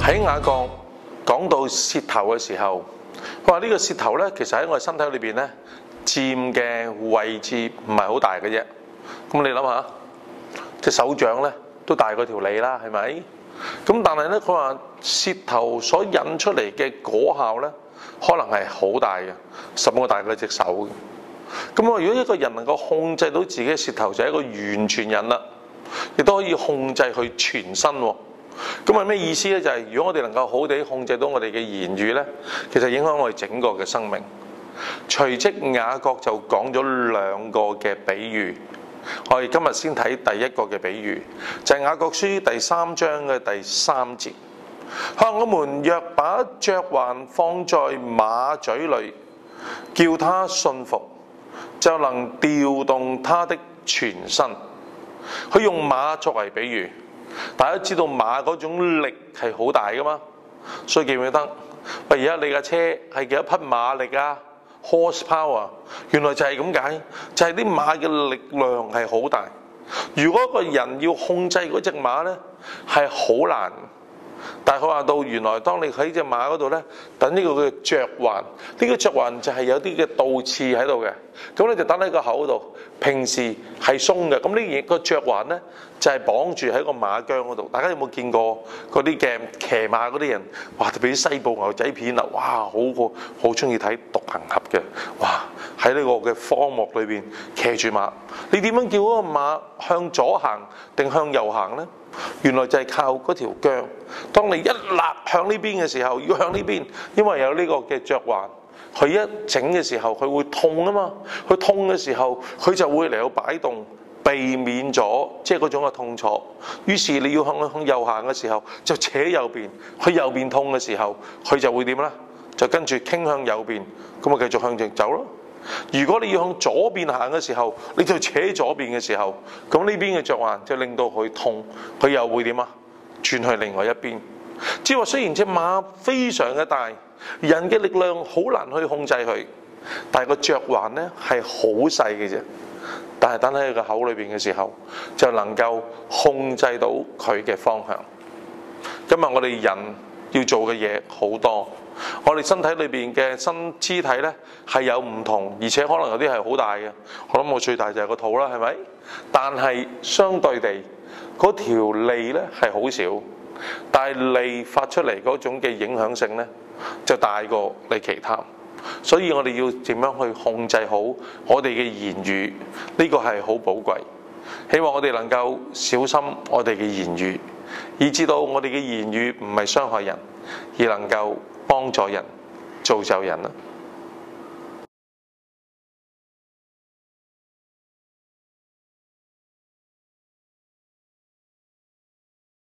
喺雅各講到舌頭嘅時候，佢話呢個舌頭咧，其實喺我哋身體裏邊咧，佔嘅位置唔係好大嘅啫。咁你諗下，隻手掌咧都大過條脷啦，係咪？咁但係咧，佢話舌頭所引出嚟嘅果效咧，可能係好大嘅，甚至大過隻手嘅。咁如果一個人能夠控制到自己嘅舌頭，就係一個完全人啦，亦都可以控制佢全身。咁係咩意思咧？就係如果我哋能夠好地控制到我哋嘅言語咧，其實影響我哋整個嘅生命。隨即雅各就講咗兩個嘅比喻。我哋今日先睇第一個嘅比喻，就係雅各書第3章嘅第3節。佢話：我們若把嚼環放在馬嘴裏，叫他信服，就能調動他的全身。佢用馬作為比喻，大家知道馬嗰種力係好大噶嘛，所以記唔記得？喂，而家你架車係幾多匹馬力啊？horsepower， 原來就係咁解，就係啲馬嘅力量係好大。如果一個人要控制嗰隻馬呢，係好難。但係佢話到，原來當你喺隻馬嗰度呢，等呢個嘅嚼環，呢個嚼環就係有啲嘅倒刺喺度嘅，咁你就等喺個口度。平時係鬆嘅，咁呢個嚼環呢，就係綁住喺個馬韁嗰度。大家有冇見過嗰啲嘅騎馬嗰啲人？哇！特別啲西部牛仔片啊，哇！好中意睇獨行俠嘅，哇！喺呢個嘅荒漠裏邊騎住馬，你點樣叫嗰個馬向左行定向右行呢？原來就係靠嗰條韁。當你一勒向呢邊嘅時候，要向呢邊，因為有呢個嘅嚼環。佢一整嘅時候，佢會痛啊嘛！佢痛嘅時候，佢就會嚟到擺動，避免咗即係嗰種嘅痛楚。於是你要向右行嘅時候，就扯右邊。佢右邊痛嘅時候，佢就會點咧？就跟住傾向右邊，咁咪繼續向前走咯。如果你要向左邊行嘅時候，你就扯左邊嘅時候，咁呢邊嘅嚼環就令到佢痛，佢又會點啊？轉去另外一邊。即係話，雖然隻馬非常嘅大，人嘅力量好難去控制佢，但係個嚼環咧係好細嘅啫。但係等喺佢個口裏邊嘅時候，就能夠控制到佢嘅方向。今日我哋人要做嘅嘢好多，我哋身體裏邊嘅肢體咧係有唔同，而且可能有啲係好大嘅。我諗我最大就係個肚啦，係咪？但係相對地，嗰條脷咧係好少。但係脷發出嚟嗰種嘅影響性呢，就大過你其他，所以我哋要點樣去控制好我哋嘅言語，呢個係好寶貴。希望我哋能夠小心我哋嘅言語，以至到我哋嘅言語唔係傷害人，而能夠幫助人、造就人啦。